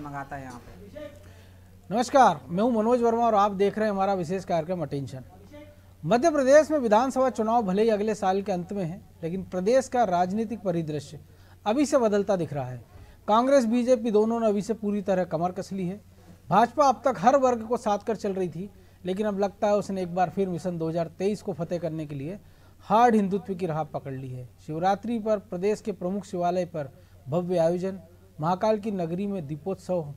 मंगाता है यहाँ पे। नमस्कार, मैं हूं मनोज वर्मा और आप देख रहे हैं हमारा विशेष कार्यक्रम अटेंशन। मध्य प्रदेश में विधानसभा चुनाव भले ही अगले साल के अंत में है, लेकिन प्रदेश का राजनीतिक परिदृश्य अभी से बदलता दिख रहा है। कांग्रेस बीजेपी दोनों ने अभी से पूरी तरह कमर कस ली है। भाजपा अब तक हर वर्ग को साथ कर चल रही थी, लेकिन अब लगता है उसने एक बार फिर मिशन 2023 को फतेह करने के लिए हार्ड हिंदुत्व की राह पकड़ ली है। शिवरात्रि पर प्रदेश के प्रमुख शिवालय पर भव्य आयोजन, महाकाल की नगरी में दीपोत्सव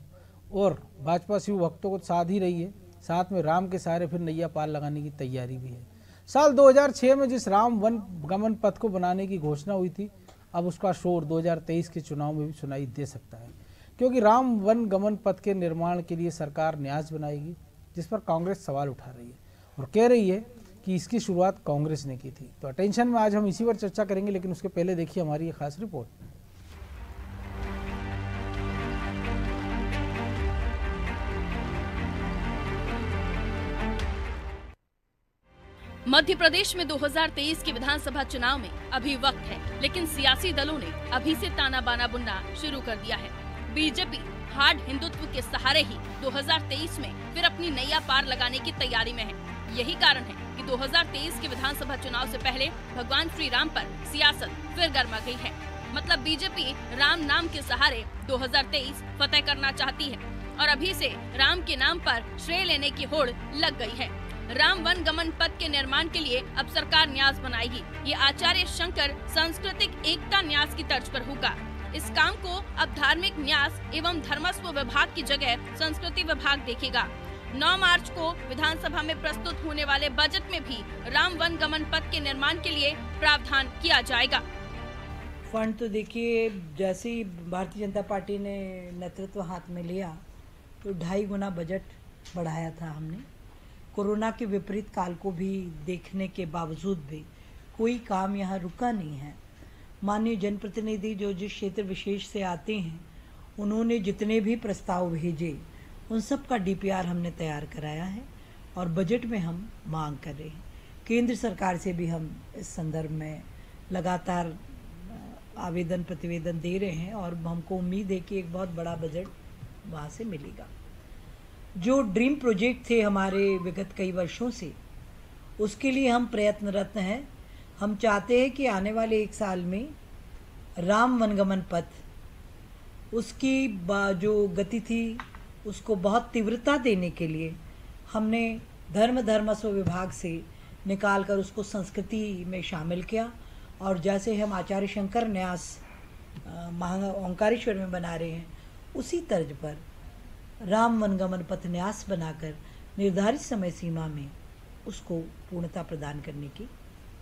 और भाजपा शिव भक्तों को साध ही रही है। साथ में राम के सहारे फिर नैया पार लगाने की तैयारी भी है। साल 2006 में जिस राम वन गमन पथ को बनाने की घोषणा हुई थी, अब उसका शोर 2023 के चुनाव में भी सुनाई दे सकता है, क्योंकि राम वन गमन पथ के निर्माण के लिए सरकार न्यास बनाएगी, जिस पर कांग्रेस सवाल उठा रही है और कह रही है कि इसकी शुरुआत कांग्रेस ने की थी। तो अटेंशन में आज हम इसी पर चर्चा करेंगे, लेकिन उसके पहले देखिए हमारी ये खास रिपोर्ट। मध्य प्रदेश में 2023 के विधानसभा चुनाव में अभी वक्त है, लेकिन सियासी दलों ने अभी से ताना बाना बुनना शुरू कर दिया है। बीजेपी हार्ड हिंदुत्व के सहारे ही 2023 में फिर अपनी नैया पार लगाने की तैयारी में है। यही कारण है कि 2023 के विधानसभा चुनाव से पहले भगवान श्री राम पर सियासत फिर गर्मा गई है। मतलब बीजेपी राम नाम के सहारे 2023 फतेह करना चाहती है और अभी से राम के नाम पर श्रेय लेने की होड़ लग गई है। राम वन गमन पथ के निर्माण के लिए अब सरकार न्यास बनाएगी। ये आचार्य शंकर सांस्कृतिक एकता न्यास की तर्ज पर होगा। इस काम को अब धार्मिक न्यास एवं धर्मस्व विभाग की जगह संस्कृति विभाग देखेगा। 9 मार्च को विधानसभा में प्रस्तुत होने वाले बजट में भी राम वन गमन पथ के निर्माण के लिए प्रावधान किया जाएगा। फंड तो देखिए, जैसे ही भारतीय जनता पार्टी ने नेतृत्व हाथ में लिया तो 2.5 गुना बजट बढ़ाया था हमने। कोरोना के विपरीत काल को भी देखने के बावजूद भी कोई काम यहाँ रुका नहीं है। माननीय जनप्रतिनिधि जो जिस क्षेत्र विशेष से आते हैं, उन्होंने जितने भी प्रस्ताव भेजे उन सब का डीपीआर हमने तैयार कराया है और बजट में हम मांग कर रहे हैं। केंद्र सरकार से भी हम इस संदर्भ में लगातार आवेदन प्रतिवेदन दे रहे हैं और हमको उम्मीद है कि एक बहुत बड़ा बजट वहाँ से मिलेगा। जो ड्रीम प्रोजेक्ट थे हमारे विगत कई वर्षों से, उसके लिए हम प्रयत्नरत हैं। हम चाहते हैं कि आने वाले 1 साल में राम वनगमन पथ उसकी जो गति थी उसको बहुत तीव्रता देने के लिए हमने धर्मस्व विभाग से निकाल कर उसको संस्कृति में शामिल किया। और जैसे हम आचार्य शंकर न्यास ओंकारेश्वर में बना रहे हैं, उसी तर्ज पर राम वनगमन पथ न्यास बनाकर निर्धारित समय सीमा में उसको पूर्णता प्रदान करने की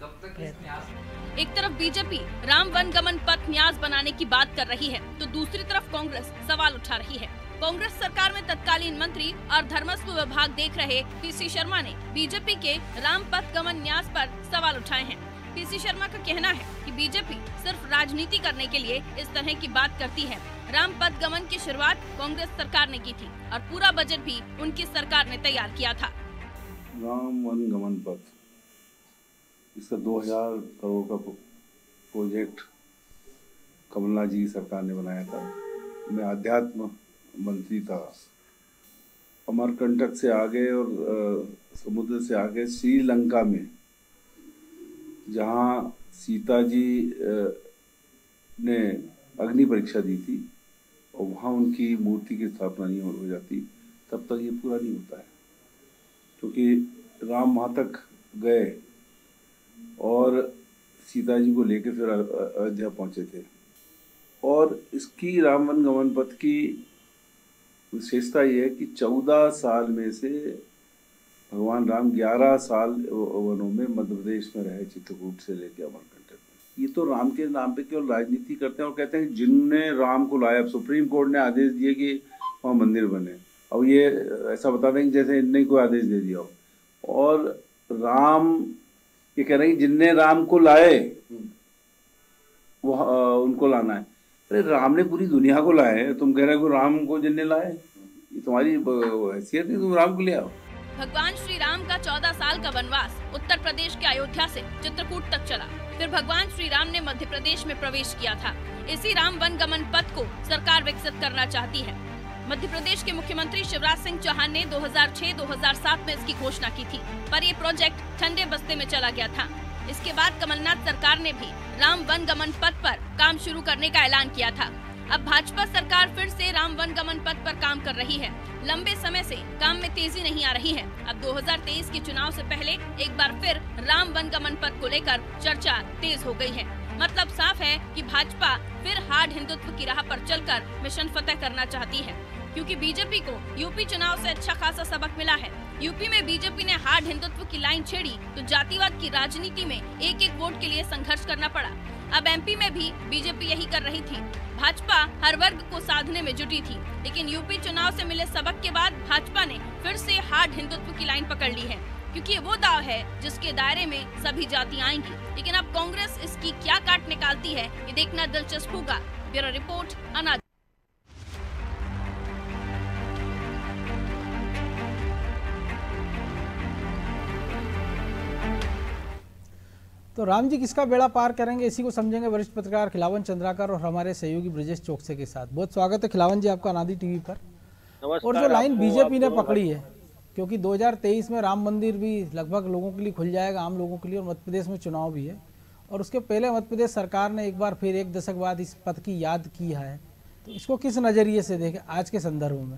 प्रयत्न। एक तरफ बीजेपी राम वन गमन पथ न्यास बनाने की बात कर रही है, तो दूसरी तरफ कांग्रेस सवाल उठा रही है। कांग्रेस सरकार में तत्कालीन मंत्री और धर्मस्व विभाग देख रहे पीसी शर्मा ने बीजेपी के राम पथ गमन न्यास पर सवाल उठाए हैं। पीसी शर्मा का कहना है कि बीजेपी सिर्फ राजनीति करने के लिए इस तरह की बात करती है। राम पथ गमन की शुरुआत कांग्रेस सरकार ने की थी और पूरा बजट भी उनकी सरकार ने तैयार किया था। राम वन गमन पथ, इसका 2000 करोड़ का प्रोजेक्ट कमलनाथ जी की सरकार ने बनाया था। मैं अध्यात्म मंत्री था। अमरकंटक से आगे और समुद्र से आगे श्रीलंका में, जहाँ सीता जी ने अग्नि परीक्षा दी थी और वहाँ उनकी मूर्ति की स्थापना नहीं हो जाती, तब तक ये पूरा नहीं होता है। क्योंकि राम वहाँ तक गए और सीता जी को लेकर फिर अयोध्या पहुँचे थे। और इसकी राम वन गमन पथ की विशेषता ये है कि 14 साल में से भगवान राम 11 साल वनों में मध्य प्रदेश में रहे, चित्रकूट से लेकर अमरकंटक में। ये तो राम के नाम पे केवल राजनीति करते हैं और कहते हैं जिनने राम को लाया। सुप्रीम कोर्ट ने आदेश दिए कि वहाँ मंदिर बने, अब ये ऐसा बता दें कि जैसे इनने कोई आदेश दे दिया हो। और राम ये कह रहे हैं कि जिनने राम को लाए वो उनको लाना है। अरे राम ने पूरी दुनिया को लाया है, तुम कह रहे हो राम को जिनने लाए? ये तुम्हारी हैसियत है, तुम राम को ले आओ। भगवान श्री राम का 14 साल का वनवास उत्तर प्रदेश के अयोध्या से चित्रकूट तक चला। फिर भगवान श्री राम ने मध्य प्रदेश में प्रवेश किया था। इसी राम वन गमन पथ को सरकार विकसित करना चाहती है। मध्य प्रदेश के मुख्यमंत्री शिवराज सिंह चौहान ने 2006-2007 में इसकी घोषणा की थी, पर ये प्रोजेक्ट ठंडे बस्ते में चला गया था। इसके बाद कमलनाथ सरकार ने भी राम वन गमन पथ पर काम शुरू करने का ऐलान किया था। अब भाजपा सरकार फिर से राम वन गमन पथ पर काम कर रही है। लंबे समय से काम में तेजी नहीं आ रही है। अब 2023 के चुनाव से पहले एक बार फिर राम वन गमन पथ को लेकर चर्चा तेज हो गई है। मतलब साफ है कि भाजपा फिर हार्ड हिंदुत्व की राह पर चलकर मिशन फतेह करना चाहती है, क्योंकि बीजेपी को यूपी चुनाव से अच्छा खासा सबक मिला है। यूपी में बीजेपी ने हार्ड हिंदुत्व की लाइन छेड़ी तो जातिवाद की राजनीति में एक एक वोट के लिए संघर्ष करना पड़ा। अब एमपी में भी बीजेपी यही कर रही थी। भाजपा हर वर्ग को साधने में जुटी थी, लेकिन यूपी चुनाव से मिले सबक के बाद भाजपा ने फिर से हार्ड हिंदुत्व की लाइन पकड़ ली है, क्योंकि ये वो दाव है जिसके दायरे में सभी जातियां आएंगी। लेकिन अब कांग्रेस इसकी क्या काट निकालती है, ये देखना दिलचस्प होगा। ब्यूरो रिपोर्ट, अनाज। तो राम जी किसका बेड़ा पार करेंगे, इसी को समझेंगे वरिष्ठ पत्रकार खिलावन चंद्राकर और हमारे सहयोगी ब्रजेश चौकसे के साथ। बहुत स्वागत है खिलावन जी आपका अनादि टीवी पर। और जो लाइन बीजेपी ने पकड़ी है, क्योंकि 2023 में राम मंदिर भी लगभग लोगों के लिए खुल जाएगा, आम लोगों के लिए, और मध्य प्रदेश में चुनाव भी है, और उसके पहले मध्य प्रदेश सरकार ने एक बार फिर एक दशक बाद इस पथ की याद की है, तो इसको किस नजरिए से देखें आज के संदर्भ में?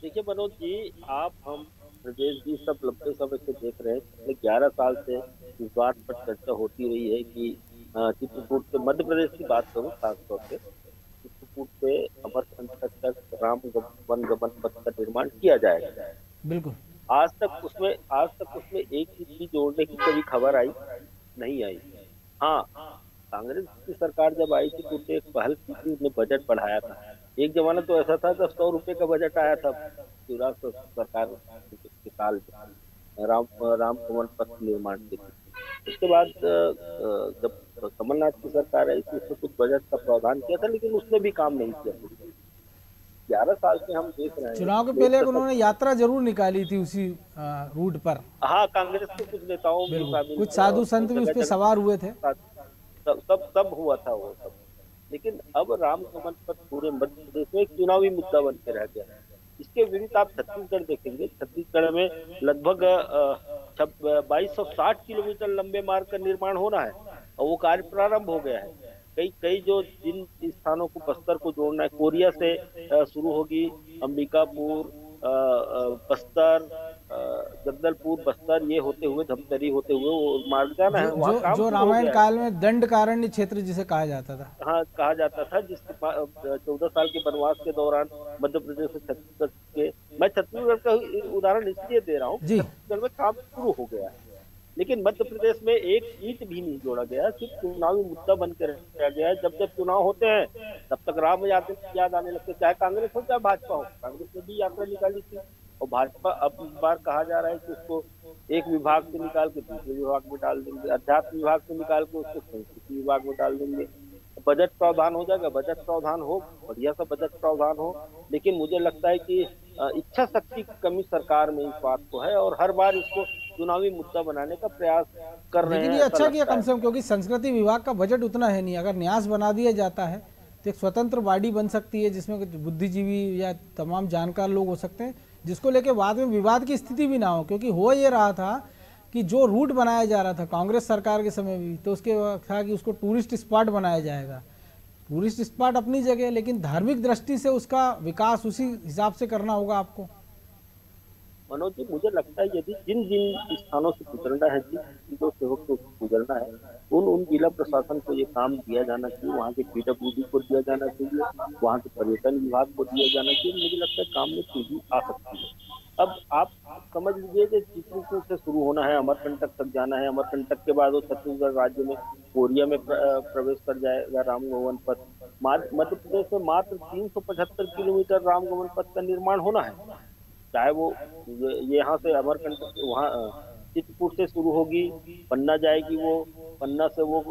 देखिए मनोज जी, आप हम प्रदेश जी सब लंबे समय से देख रहे हैं। पिछले 11 साल से इस बात पर चर्चा होती रही है कि चित्रकूट से, मध्य प्रदेश की बात करूँ खासतौर से, चित्रकूट से अमरकंटक तक राम वन गमन पथ का निर्माण किया जाएगा। बिल्कुल। आज तक उसमें एक चीज भी जोड़ने की कभी खबर नहीं आई। हाँ, कांग्रेस की सरकार जब आई थी तो उसने एक पहल की थी, उसने बजट बढ़ाया था। एक जमाना तो ऐसा था जब 100 रुपए का बजट आया था शिवराज सरकार के साल में राम गमन पथ निर्माण के लिए। उसके बाद जब कमलनाथ की सरकार आई तो उसने कुछ बजट का प्रावधान किया था, लेकिन उसने भी काम नहीं किया। 11 साल से हम देख रहे हैं। चुनाव के पहले उन्होंने यात्रा जरूर निकाली थी उसी रूट पर। हाँ, कांग्रेस के कुछ नेताओं में कुछ साधु संत भी उस पर सवार हुए थे। सब हुआ था वो सब। लेकिन अब राम गमन पथ पूरे मध्य प्रदेश में एक चुनावी मुद्दा बन के रह गया। इसके विरुद्ध आप छत्तीसगढ़ देखेंगे, छत्तीसगढ़ में लगभग 2260 किलोमीटर लंबे मार्ग का निर्माण होना है और वो कार्य प्रारंभ हो गया है। कई जो जिन स्थानों को बस्तर को जोड़ना है, कोरिया से शुरू होगी, अंबिकापुर, बस्तर, जगदलपुर, बस्तर, ये होते हुए धमतरी होते हुए वो मार्ग जाना है। जो रामायण काल में दंडकारण्य क्षेत्र जिसे कहा जाता था। हाँ, कहा जाता था, जिसके 14 साल के वनवास के दौरान मध्य प्रदेश से छत्तीसगढ़ के, मैं छत्तीसगढ़ का उदाहरण इसलिए दे रहा हूँ, छत्तीसगढ़ में काम शुरू हो गया है, लेकिन मध्य प्रदेश में एक ईंट भी नहीं जोड़ा गया, सिर्फ चुनावी मुद्दा बनकर रह गया है। जब चुनाव होते हैं तब तक राम याद आने लगते, चाहे कांग्रेस हो चाहे भाजपा हो। कांग्रेस ने भी यात्रा निकाली थी और भाजपा अब इस बार कहा जा रहा है कि उसको एक विभाग से निकाल के दूसरे विभाग में डाल देंगे, अध्यात्म विभाग से निकाल के उसको संस्कृति विभाग में डाल देंगे। बजट प्रावधान हो जाएगा, बजट प्रावधान हो, बढ़िया सा बजट प्रावधान हो, लेकिन मुझे लगता है कि इच्छा शक्ति की कमी सरकार में इस बात को है और हर बार इसको चुनावी मुद्दा बनाने का प्रयास कर रहे हैं। लेकिन ये अच्छा किया कम से कम, क्योंकि संस्कृति विभाग का बजट उतना है नहीं। अगर न्यास बना दिया जाता है तो एक स्वतंत्र बॉडी बन सकती है जिसमें बुद्धिजीवी या तमाम जानकार लोग हो सकते हैं, जिसको लेके बाद में विवाद की स्थिति भी ना हो। क्योंकि हो ये रहा था कि जो रूट बनाया जा रहा था कांग्रेस सरकार के समय भी, तो उसके था कि उसको टूरिस्ट स्पॉट बनाया जाएगा। टूरिस्ट स्पॉट अपनी जगह, लेकिन धार्मिक दृष्टि से उसका विकास उसी हिसाब से करना होगा आपको। मनोज जी, मुझे लगता है यदि जिन स्थानों से गुजरना है, जिन चीजों से होकर गुजरना है, उन जिला प्रशासन को ये काम दिया जाना चाहिए, वहाँ के PWD को दिया जाना चाहिए, वहाँ के पर्यटन विभाग को दिया जाना चाहिए। मुझे लगता है काम में तेजी आ सकती है। अब आप समझ लीजिए कि चित्रकूट से शुरू होना है, अमरकंटक तक जाना है, अमरकंटक के बाद वो छत्तीसगढ़ राज्य में कोरिया में प्रवेश कर जाएगा राम गमन पथ। मध्य प्रदेश में मात्र 375 किलोमीटर राम गमन पथ का निर्माण होना है, चाहे वो यहाँ से अमरकंटक, वहाँ चित्रकूट से शुरू होगी, पन्ना जाएगी, वो पन्ना से वो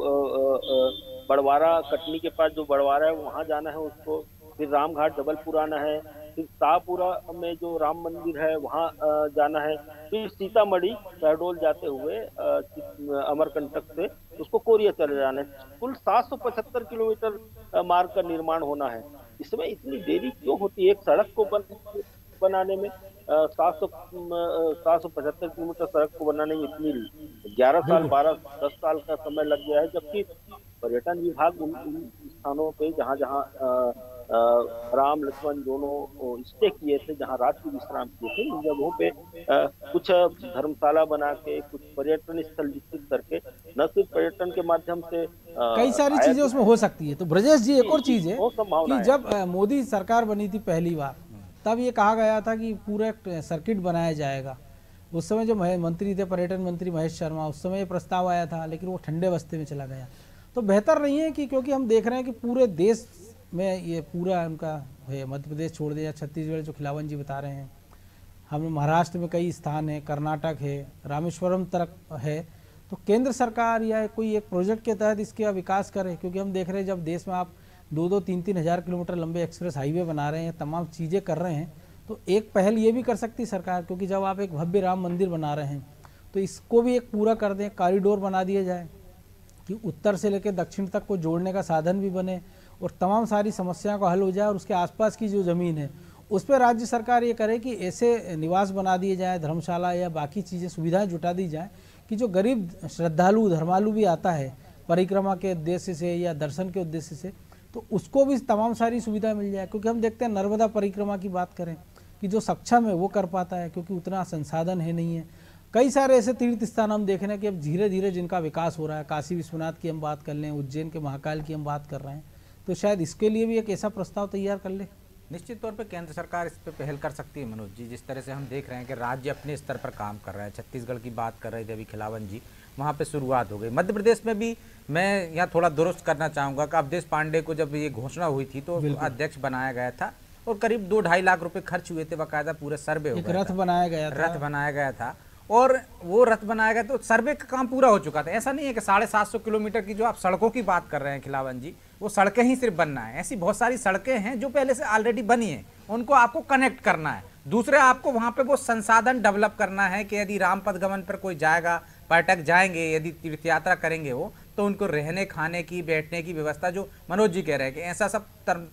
बड़वारा, कटनी के पास जो बड़वारा है वहाँ जाना है उसको, फिर रामघाट जबलपुर आना है, फिर शाहपुरा में जो राम मंदिर है वहाँ जाना है, फिर सीतामढ़ी शहडोल जाते हुए अमरकंटक से उसको कोरिया चले जाना है। कुल 775 किलोमीटर मार्ग का निर्माण होना है। इस समय इतनी देरी क्यों होती है एक सड़क को बनाने में? 775 किलोमीटर सड़क को बनाने में इतनी 11 साल, बिल्कुल 12-10 साल का समय लग गया है, जबकि पर्यटन विभाग उन उन स्थानों पे जहाँ जहाँ राम लक्ष्मण दोनों स्टे किए थे, जहाँ रात्रि विश्राम किए थे, उन जगहों पे कुछ धर्मशाला बना के, कुछ पर्यटन स्थल विकसित करके, न सिर्फ पर्यटन के माध्यम से कई सारी आया चीजें उसमें हो सकती है। तो ब्रजेश जी, एक और चीज है बहुत संभावना कि है। जब मोदी सरकार बनी थी पहली बार, तब ये कहा गया था कि पूरा एक सर्किट बनाया जाएगा। उस समय जो मंत्री थे, पर्यटन मंत्री महेश शर्मा, उस समय ये प्रस्ताव आया था, लेकिन वो ठंडे बस्ते में चला गया। तो बेहतर नहीं है कि, क्योंकि हम देख रहे हैं कि पूरे देश में ये पूरा उनका है, मध्य प्रदेश छोड़ दिया, छत्तीसगढ़ जो खिलावन जी बता रहे हैं, हम महाराष्ट्र में कई स्थान है, कर्नाटक है, रामेश्वरम तक है। तो केंद्र सरकार या कोई एक प्रोजेक्ट के तहत इसका विकास करे, क्योंकि हम देख रहे हैं जब देश में आप 2-3 हज़ार किलोमीटर लंबे एक्सप्रेस हाईवे बना रहे हैं, तमाम चीज़ें कर रहे हैं, तो एक पहल ये भी कर सकती सरकार, क्योंकि जब आप एक भव्य राम मंदिर बना रहे हैं तो इसको भी एक पूरा कर दें, कॉरिडोर बना दिया जाए कि उत्तर से लेकर दक्षिण तक को जोड़ने का साधन भी बने और तमाम सारी समस्याओं का हल हो जाए। और उसके आसपास की जो ज़मीन है उस पर राज्य सरकार ये करे कि ऐसे निवास बना दिए जाए, धर्मशाला या बाकी चीज़ें सुविधाएं जुटा दी जाए कि जो गरीब श्रद्धालु धर्मालु भी आता है परिक्रमा के उद्देश्य से या दर्शन के उद्देश्य से, तो उसको भी तमाम सारी सुविधा मिल जाए। क्योंकि हम देखते हैं नर्मदा परिक्रमा की बात करें कि जो सक्षम है वो कर पाता है, क्योंकि उतना संसाधन है नहीं है। कई सारे ऐसे तीर्थ स्थान हम देख रहे हैं कि अब धीरे धीरे जिनका विकास हो रहा है, काशी विश्वनाथ की हम बात कर लें, उज्जैन के महाकाल की हम बात कर रहे हैं, तो शायद इसके लिए भी एक ऐसा प्रस्ताव तैयार कर ले। निश्चित तौर पे केंद्र सरकार इस पे पहल कर सकती है मनोज जी। जिस तरह से हम देख रहे हैं कि राज्य अपने स्तर पर काम कर रहा है, छत्तीसगढ़ की बात कर रहे थे अभी खिलावन जी, वहाँ पे शुरुआत हो गई। मध्य प्रदेश में भी मैं यहाँ थोड़ा दुरुस्त करना चाहूँगा कि अवधेश पांडे को जब ये घोषणा हुई थी तो अध्यक्ष बनाया गया था और करीब 2-2.5 लाख रुपए खर्च हुए थे, बाकायदा पूरे सर्वे हो गया, रथ बनाया गया था और वो रथ बनाया गया तो सर्वे का काम पूरा हो चुका था। ऐसा नहीं है कि 750 किलोमीटर की जो आप सड़कों की बात कर रहे हैं खिलावन जी, वो सड़कें ही सिर्फ बनना है। ऐसी बहुत सारी सड़कें हैं जो पहले से ऑलरेडी बनी हैं, उनको आपको कनेक्ट करना है। दूसरे आपको वहां पे वो संसाधन डेवलप करना है कि यदि रामपथ गमन पर कोई जाएगा, पर्यटक जाएंगे, यदि तीर्थ यात्रा करेंगे वो, तो उनको रहने खाने की बैठने की व्यवस्था, जो मनोज जी कह रहे हैं कि ऐसा सब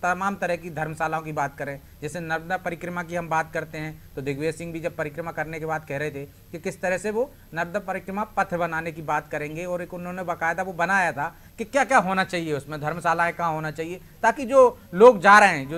तमाम तरह की धर्मशालाओं की बात करें। जैसे नर्मदा परिक्रमा की हम बात करते हैं तो दिग्विजय सिंह भी जब परिक्रमा करने के बाद कह रहे थे कि किस तरह से वो नर्मदा परिक्रमा पथ बनाने की बात करेंगे, और एक उन्होंने बाकायदा वो बनाया था कि क्या क्या होना चाहिए उसमें, धर्मशालाएं कहाँ होना चाहिए, ताकि जो लोग जा रहे हैं, जो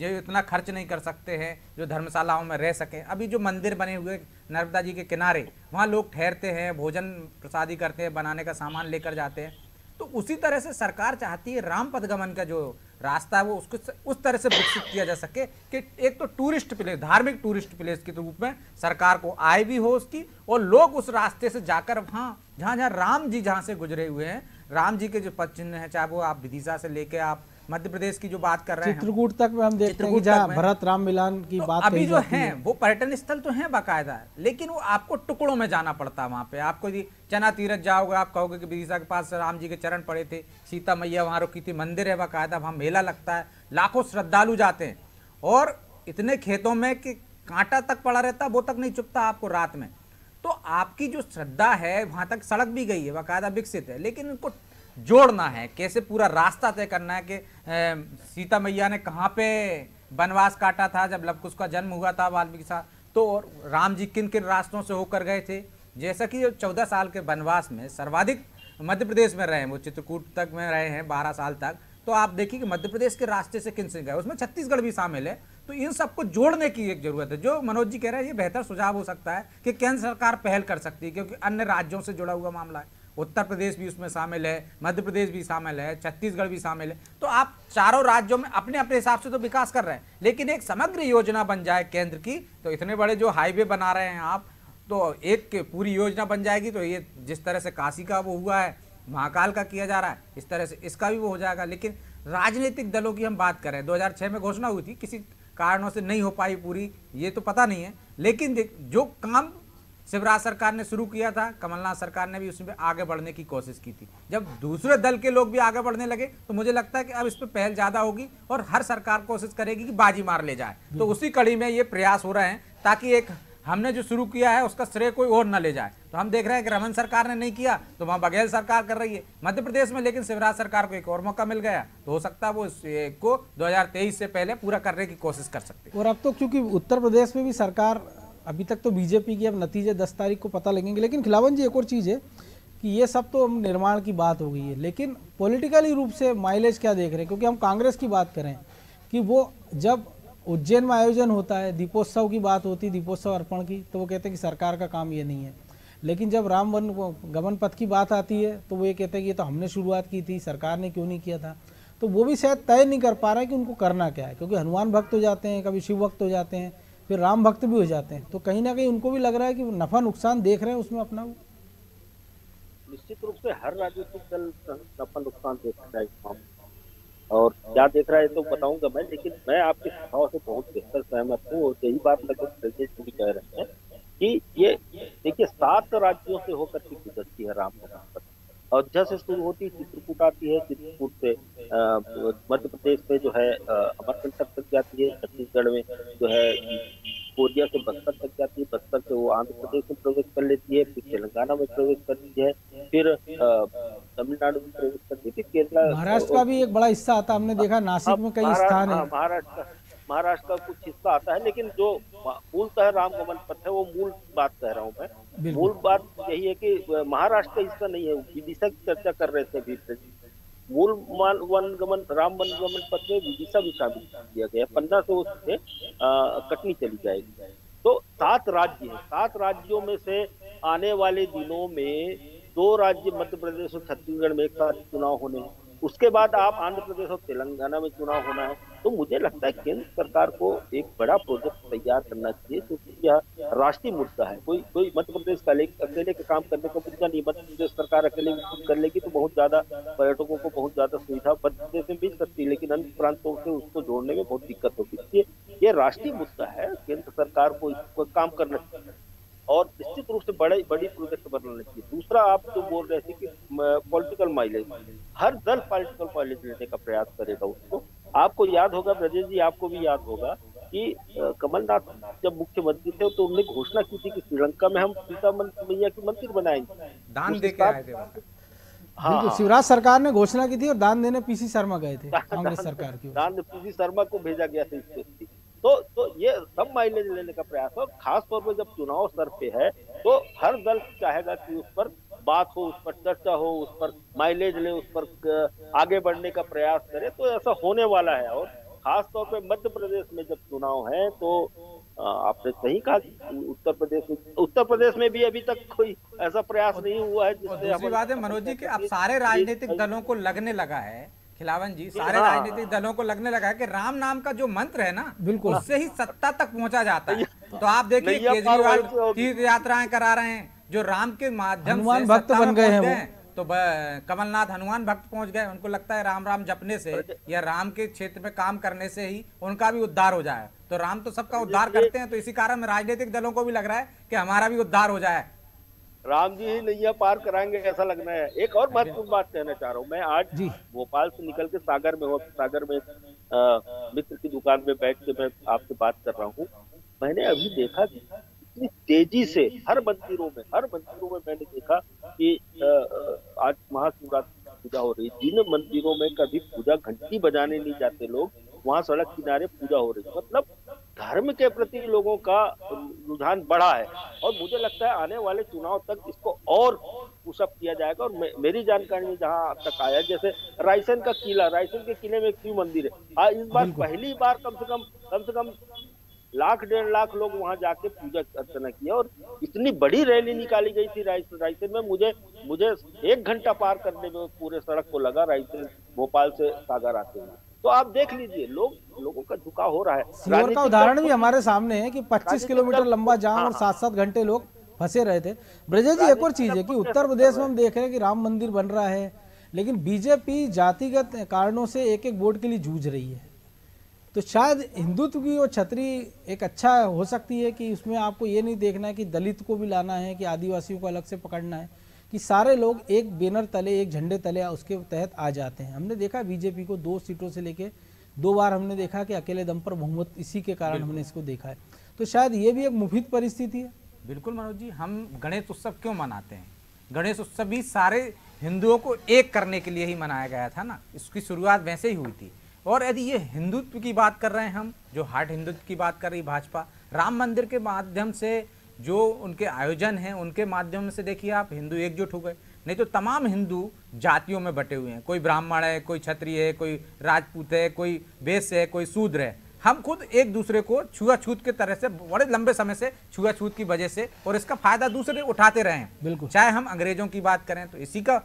इतना खर्च नहीं कर सकते हैं, जो धर्मशालाओं में रह सकें। अभी जो मंदिर बने हुए नर्मदा जी के किनारे, वहाँ लोग ठहरते हैं, भोजन प्रसादी करते हैं, बनाने का सामान लेकर जाते हैं। तो उसी तरह से सरकार चाहती है रामपथ गमन का जो रास्ता है वो उसको उस तरह से विकसित किया जा सके कि एक तो टूरिस्ट प्लेस, धार्मिक टूरिस्ट प्लेस के रूप में सरकार को आय भी हो उसकी, और लोग उस रास्ते से जाकर वहाँ जहाँ जहाँ राम जी जहाँ से गुजरे हुए हैं, राम जी के जो पद चिन्ह है, चाहे वो आप विदिशा से लेके आप मध्य प्रदेश की जो बात कर रहे हैं, चित्रकूट तक में हम देखते हैं कि जहाँ भरत राम मिलान की तो बात अभी जो है वो पर्यटन स्थल तो हैं बाकायदा, लेकिन वो आपको टुकड़ों में जाना पड़ता है। वहाँ पे आपको यदि चना तीरथ जाओगे, आप कहोगे कि विदिशा के पास राम जी के चरण पड़े थे, सीता मैया वहाँ रुकी थी, मंदिर है बाकायदा, वहाँ मेला लगता है, लाखों श्रद्धालु जाते हैं, और इतने खेतों में कि कांटा तक पड़ा रहता है, वो तक नहीं चुभता आपको रात में। तो आपकी जो श्रद्धा है वहाँ तक सड़क भी गई है, बाकायदा विकसित है, लेकिन उनको जोड़ना है, कैसे पूरा रास्ता तय करना है कि सीता मैया ने कहाँ पे वनवास काटा था जब लव कुश का जन्म हुआ था वाल्मीकि साथ, तो राम जी किन किन रास्तों से होकर गए थे। जैसा कि 14 साल के वनवास में सर्वाधिक मध्य प्रदेश में रहे हैं, वो चित्रकूट तक में रहे हैं 12 साल तक, तो आप देखिए कि मध्य प्रदेश के रास्ते से किन से गए, उसमें छत्तीसगढ़ भी शामिल है। तो इन सबको जोड़ने की एक जरूरत है। जो मनोज जी कह रहे हैं ये बेहतर सुझाव हो सकता है कि केंद्र सरकार पहल कर सकती है, क्योंकि अन्य राज्यों से जुड़ा हुआ मामला है, उत्तर प्रदेश भी उसमें शामिल है, मध्य प्रदेश भी शामिल है, छत्तीसगढ़ भी शामिल है। तो आप चारों राज्यों में अपने अपने हिसाब से तो विकास कर रहे हैं, लेकिन एक समग्र योजना बन जाए केंद्र की, तो इतने बड़े जो हाईवे बना रहे हैं आप, तो एक पूरी योजना बन जाएगी। तो ये जिस तरह से काशी का वो हुआ है, महाकाल का किया जा रहा है, इस तरह से इसका भी वो हो जाएगा। लेकिन राजनीतिक दलों की हम बात करें, 2006 में घोषणा हुई थी, किसी कारणों से नहीं हो पाई पूरी, ये तो पता नहीं है, लेकिन जो काम शिवराज सरकार ने शुरू किया था, कमलनाथ सरकार ने भी उसमें आगे बढ़ने की कोशिश की थी। जब दूसरे दल के लोग भी आगे बढ़ने लगे तो मुझे लगता है कि अब इस पर पहल ज्यादा होगी और हर सरकार कोशिश करेगी कि बाजी मार ले जाए। तो उसी कड़ी में ये प्रयास हो रहे हैं ताकि एक हमने जो शुरू किया है उसका श्रेय कोई और न ले जाए। तो हम देख रहे हैं कि रमन सरकार ने नहीं किया तो वहां बघेल सरकार कर रही है मध्य प्रदेश में, लेकिन शिवराज सरकार को एक और मौका मिल गया तो हो सकता है वो इसको 2023 से पहले पूरा करने की कोशिश कर सकती है। और अब तो क्योंकि उत्तर प्रदेश में भी सरकार, अभी तक तो बीजेपी की, अब नतीजे 10 तारीख को पता लगेंगे। लेकिन खिलावन जी एक और चीज़ है कि ये सब तो निर्माण की बात हो गई है, लेकिन पॉलिटिकली रूप से माइलेज क्या देख रहे हैं? क्योंकि हम कांग्रेस की बात करें कि वो जब उज्जैन में आयोजन होता है, दीपोत्सव की बात होती है, दीपोत्सव अर्पण की, तो वो कहते हैं कि सरकार का काम ये नहीं है। लेकिन जब राम वन गमन पथ की बात आती है तो वो ये कहते हैं कि ये तो हमने शुरुआत की थी, सरकार ने क्यों नहीं किया था। तो वो भी शायद तय नहीं कर पा रहा है कि उनको करना क्या है, क्योंकि हनुमान भक्त हो जाते हैं, कभी शिव भक्त हो जाते हैं, फिर राम भक्त भी हो जाते हैं। तो कहीं ना कहीं उनको भी लग रहा है कि नफा नुकसान देख रहे हैं उसमें अपना। वो निश्चित रूप से हर राजनीतिक दल नफा नुकसान देख रहा है इस मामले में। और क्या देख रहा है तो बताऊंगा मैं, लेकिन मैं आपके सुझाव से बहुत बेहतर सहमत हूँ। और यही बात लगभग ब्रजेश जी भी कह रहे हैं कि ये देखिए 7 राज्यों से होकर के गुजरती है राम गमन। अयोध्या से शुरू होती है, चित्रकूट आती है, चित्रकूट से मध्य प्रदेश में जो है अमरकंटक तक जाती है, छत्तीसगढ़ में जो है कोरिया से बस्तर तक जाती है, बस्तर से वो आंध्र प्रदेश में प्रवेश कर लेती है, फिर तेलंगाना में प्रवेश करती है, फिर तमिलनाडु में प्रवेश करती है, फिर केरला, महाराष्ट्र का भी एक बड़ा हिस्सा आता है। हमने देखा नासिक में कई स्थान है, महाराष्ट्र का कुछ हिस्सा आता है। लेकिन जो मूलतः राम गमन पथ है वो मूल बात कह रहा हूँ मैं, मूल बात यही है कि महाराष्ट्र का हिस्सा नहीं है। विदिशा की चर्चा कर रहे थे भी, मूल राम वन गमन पथ में विदिशा भी शामिल किया गया, पन्ना से उससे कटनी चली जाएगी। तो 7 राज्य हैं, 7 राज्यों में से आने वाले दिनों में 2 राज्य मध्य प्रदेश और छत्तीसगढ़ में एक साथ चुनाव होने हैं। उसके बाद आप आंध्र प्रदेश और तेलंगाना में चुनाव होना है। तो मुझे लगता है केंद्र सरकार को एक बड़ा प्रोजेक्ट तैयार करना चाहिए, क्योंकि यह राष्ट्रीय मुद्दा है। कोई मध्य प्रदेश का अकेले का काम करने का मुद्दा नहीं। मध्य प्रदेश सरकार अकेले कर लेगी तो बहुत ज्यादा पर्यटकों को बहुत ज्यादा सुविधा मध्य प्रदेश में मिल सकती है, लेकिन अन्य प्रांतों से उसको जोड़ने में बहुत दिक्कत होगी। इसलिए ये राष्ट्रीय मुद्दा है, केंद्र सरकार को इस पर काम करना चाहिए और निश्चित रूप से बड़ी प्रोजेक्ट बनाना चाहिए। दूसरा, आप जो बोल रहे थे कि पॉलिटिकल माइलेज, हर दल पॉलिटिकल माइलेज लेने का प्रयास करेगा उसको। आपको याद होगा ब्रजेश जी, आपको भी याद होगा कि कमलनाथ जब मुख्यमंत्री थे तो उन्होंने घोषणा की थी कि श्रीलंका में हम सीता मैया की मंदिर बनाएंगे, दान दे के आए थे। हाँ, शिवराज सरकार ने घोषणा की थी और दान देने पीसी शर्मा गए थे, कांग्रेस सरकार की। दान पीसी शर्मा को भेजा गया था इसके। तो ये सब माइलेज लेने का प्रयास हो, खास तौर पर जब चुनाव सर पे है तो हर दल चाहेगा कि उस पर बात हो, उस पर चर्चा हो, उस पर माइलेज ले, उस पर आगे बढ़ने का प्रयास करे। तो ऐसा होने वाला है। और खास तौर पे मध्य प्रदेश में जब चुनाव है तो आपने सही कहा कि उत्तर प्रदेश में भी अभी तक कोई ऐसा प्रयास नहीं हुआ है जिससे। दूसरी बात है मनोज जी कि अब सारे राजनीतिक दलों को लगने लगा है, खिलावन जी, सारे राजनीतिक दलों को लगने लगा है कि राम नाम का जो मंत्र है ना, बिल्कुल उससे ही सत्ता तक पहुंचा जाता है। तो आप देखिए केजरीवाल तीर्थ यात्राएं करा रहे हैं जो राम के माध्यम से भक्त बन गए हैं। तो कमलनाथ हनुमान भक्त पहुंच गए। उनको लगता है राम राम जपने से या राम के क्षेत्र में काम करने से ही उनका भी उद्धार हो जाए। तो राम तो सबका उद्धार करते हैं, तो इसी कारण राजनीतिक दलों को भी लग रहा है कि हमारा भी उद्धार हो जाए। राम जी ही नैया पार कराएंगे ऐसा लगना है। एक और महत्वपूर्ण बात कहना चाह रहा हूँ मैं, आज भोपाल से निकल के सागर में मित्र की दुकान में बैठ के मैं आपसे बात कर रहा हूँ। मैंने अभी देखा कि इतनी तेजी से हर मंदिरों में मैंने देखा कि आज महाशिवरात्रि की पूजा हो रही है। जिन मंदिरों में कभी पूजा घंटी बजाने नहीं जाते लोग, वहाँ सड़क किनारे पूजा हो रही है। मतलब धर्म के प्रति लोगों का रुझान बढ़ा है और मुझे लगता है आने वाले चुनाव तक इसको और पुशअप किया जाएगा। और मेरी जानकारी में जहां तक आया, जैसे रायसेन के किले में शिव मंदिर है, इस बार पहली बार कम से कम 1.5 लाख लोग वहां जाके पूजा अर्चना किया और इतनी बड़ी रैली निकाली गई थी रायसेन में। मुझे 1 घंटा पार करने में पूरे सड़क को लगा रायसेन भोपाल से सागर आते हुए। तो आप देख लीजिए लोगों का झुकाव हो रहा है। सीहोर का उदाहरण भी हमारे सामने है कि 25 किलोमीटर लंबा जाम और 7-7 घंटे लोग फंसे रहे थे। ब्रजेश जी, एक और चीज है कि उत्तर प्रदेश में हम देख रहे हैं कि राम मंदिर बन रहा है, लेकिन बीजेपी जातिगत कारणों से एक वोट के लिए जूझ रही है। तो शायद हिंदुत्व की वो छतरी एक अच्छा हो सकती है कि उसमें आपको ये नहीं देखना है कि दलित को भी लाना है कि आदिवासियों को अलग से पकड़ना है, कि सारे लोग एक बैनर तले, एक झंडे तले उसके तहत आ जाते हैं। हमने देखा बीजेपी को 2 सीटों से लेके 2 बार हमने देखा कि अकेले दम पर बहुमत, इसी के कारण हमने इसको देखा है। तो शायद ये भी एक मुफीद परिस्थिति है। बिल्कुल मनोज जी, हम गणेश उत्सव क्यों मनाते हैं? गणेश उत्सव भी सारे हिंदुओं को एक करने के लिए ही मनाया गया था ना, इसकी शुरुआत वैसे ही हुई थी। और यदि ये हिंदुत्व की बात कर रहे हैं हम, जो हार्ड हिंदुत्व की बात कर रही भाजपा, राम मंदिर के माध्यम से जो उनके आयोजन हैं उनके माध्यम से देखिए आप हिंदू एकजुट हो गए, नहीं तो तमाम हिंदू जातियों में बटे हुए हैं। कोई ब्राह्मण है, कोई क्षत्रिय है, कोई राजपूत है, कोई वैश्य है, कोई शूद्र है। हम खुद एक दूसरे को छुआछूत के तरह से बड़े लंबे समय से छुआछूत की वजह से और इसका फायदा दूसरे उठाते रहे हैं। बिल्कुल। चाहे हम अंग्रेजों की बात करें तो इसी का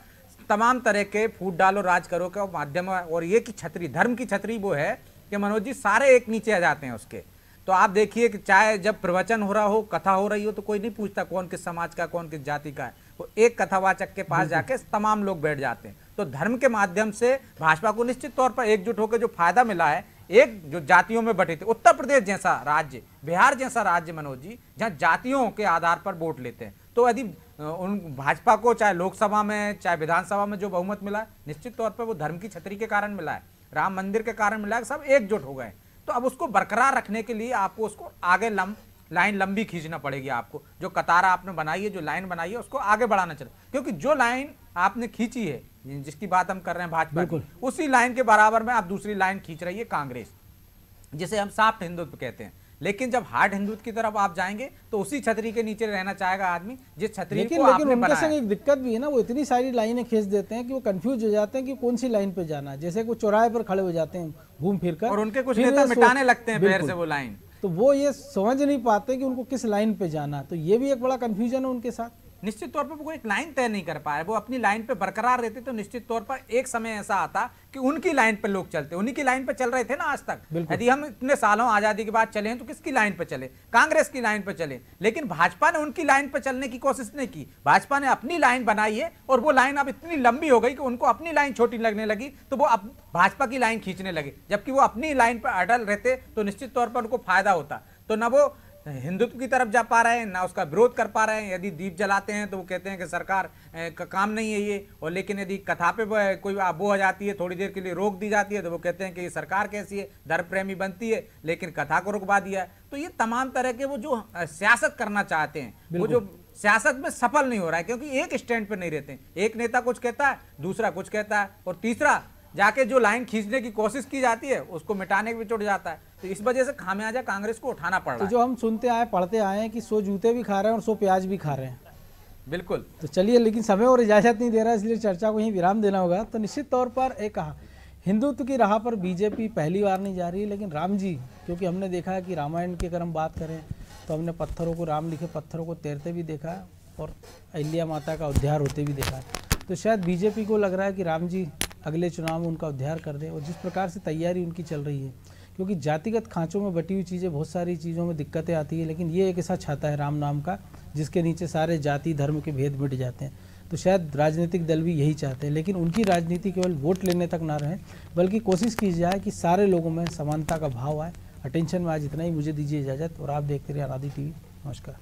तमाम तरह के फूट डालो राज करो का माध्यम है। और ये की छतरी, धर्म की छतरी वो है कि मनोज जी सारे एक नीचे आ जाते हैं उसके। तो आप देखिए कि चाहे जब प्रवचन हो रहा हो, कथा हो रही हो, तो कोई नहीं पूछता कौन किस समाज का, कौन किस जाति का है। वो एक कथावाचक के पास जाके तमाम लोग बैठ जाते हैं। तो धर्म के माध्यम से भाजपा को निश्चित तौर पर एकजुट होकर जो फायदा मिला है, एक जो जातियों में बटे थे, उत्तर प्रदेश जैसा राज्य, बिहार जैसा राज्य मनोज जी, जहां जातियों के आधार पर वोट लेते हैं, तो यदि उन भाजपा को चाहे लोकसभा में चाहे विधानसभा में जो बहुमत मिला है, निश्चित तौर पर वो धर्म की छतरी के कारण मिला है, राम मंदिर के कारण मिला है, सब एकजुट हो गए। तो अब उसको बरकरार रखने के लिए आपको उसको आगे लाइन लंबी खींचना पड़ेगी। आपको जो कतार आपने बनाई है, जो लाइन बनाई है, उसको आगे बढ़ाना चाहिए, क्योंकि जो लाइन आपने खींची है, जिसकी बात हम कर रहे हैं भाजपा की, उसी लाइन के बराबर में आप दूसरी लाइन खींच रही है कांग्रेस, जिसे हम सॉफ्ट हिंदुत्व कहते हैं। लेकिन जब हार्ड हिंदुत्व की तरफ आप जाएंगे तो उसी छतरी के नीचे रहना चाहेगा आदमी जिस छतरी को आपने उनके बनाया। संग एक दिक्कत भी है ना, वो इतनी सारी लाइनें खींच देते हैं कि वो कंफ्यूज हो जाते हैं कि कौन सी लाइन पे जाना है। जैसे वो चौराहे पर खड़े हो जाते हैं घूम फिर कर, और उनके कुछ नेता मिटाने लगते हैं पैर से वो लाइन, तो वो ये समझ नहीं पाते कि उनको किस लाइन पे जाना। तो ये भी एक बड़ा कंफ्यूजन है उनके साथ। निश्चित तौर पर वो एक लाइन तय नहीं कर पाए, वो अपनी लाइन पे बरकरार रहते तो निश्चित तौर पर एक समय ऐसा आता कि उनकी लाइन पे लोग चलते, उन्हीं की लाइन पे चल रहे थे ना आज तक। यदि हम इतने सालों आजादी के बाद चले हैं तो किसकी लाइन पे चले? कांग्रेस की लाइन पे चले। लेकिन भाजपा ने उनकी लाइन पे चलने की कोशिश नहीं की, भाजपा ने अपनी लाइन बनाई है और वो लाइन अब इतनी लंबी हो गई कि उनको अपनी लाइन छोटी लगने लगी, तो वो अब भाजपा की लाइन खींचने लगे। जबकि वो अपनी लाइन पर अटल रहते तो निश्चित तौर पर उनको फायदा होता। तो न वो हिंदुत्व की तरफ जा पा रहे हैं, ना उसका विरोध कर पा रहे हैं। यदि दीप जलाते हैं तो वो कहते हैं कि सरकार का काम नहीं है ये, और लेकिन यदि कथा पे कोई वो हो जाती है, थोड़ी देर के लिए रोक दी जाती है, तो वो कहते हैं कि ये सरकार कैसी है, धर्म प्रेमी बनती है, लेकिन कथा को रुकवा दिया है। तो ये तमाम तरह के वो जो सियासत करना चाहते हैं, वो जो सियासत में सफल नहीं हो रहा है, क्योंकि एक स्टैंड पर नहीं रहते हैं। एक नेता कुछ कहता है, दूसरा कुछ कहता है, और तीसरा जाके जो लाइन खींचने की कोशिश की जाती है उसको मिटाने के भी जाता है। तो इस वजह से खामियाजा कांग्रेस को उठाना पड़ रहा है। तो जो हम सुनते आए, पढ़ते आए हैं कि 100 जूते भी खा रहे हैं और 100 प्याज भी खा रहे हैं। बिल्कुल। तो चलिए, लेकिन समय और इजाजत नहीं दे रहा, इसलिए चर्चा को यहीं विराम देना होगा। तो निश्चित तौर पर एक हिंदुत्व की राह पर बीजेपी पहली बार नहीं जा रही है, लेकिन राम जी, क्योंकि हमने देखा है कि रामायण की अगर हम बात करें तो हमने पत्थरों को, राम लिखे पत्थरों को तैरते भी देखा है और अहिल्या माता का उद्धार होते भी देखा है। तो शायद बीजेपी को लग रहा है कि राम जी अगले चुनाव में उनका उद्धार कर दें। और जिस प्रकार से तैयारी उनकी चल रही है, क्योंकि जातिगत खांचों में बटी हुई चीज़ें, बहुत सारी चीज़ों में दिक्कतें आती है, लेकिन ये एक ऐसा छाता है राम नाम का जिसके नीचे सारे जाति धर्म के भेद मिट जाते हैं। तो शायद राजनीतिक दल भी यही चाहते हैं, लेकिन उनकी राजनीति केवल वोट लेने तक ना रहे, बल्कि कोशिश की जाए कि सारे लोगों में समानता का भाव आए। अटेंशन में आज इतना ही, मुझे दीजिए इजाज़त और आप देखते रहिए आज़ादी टीवी। नमस्कार।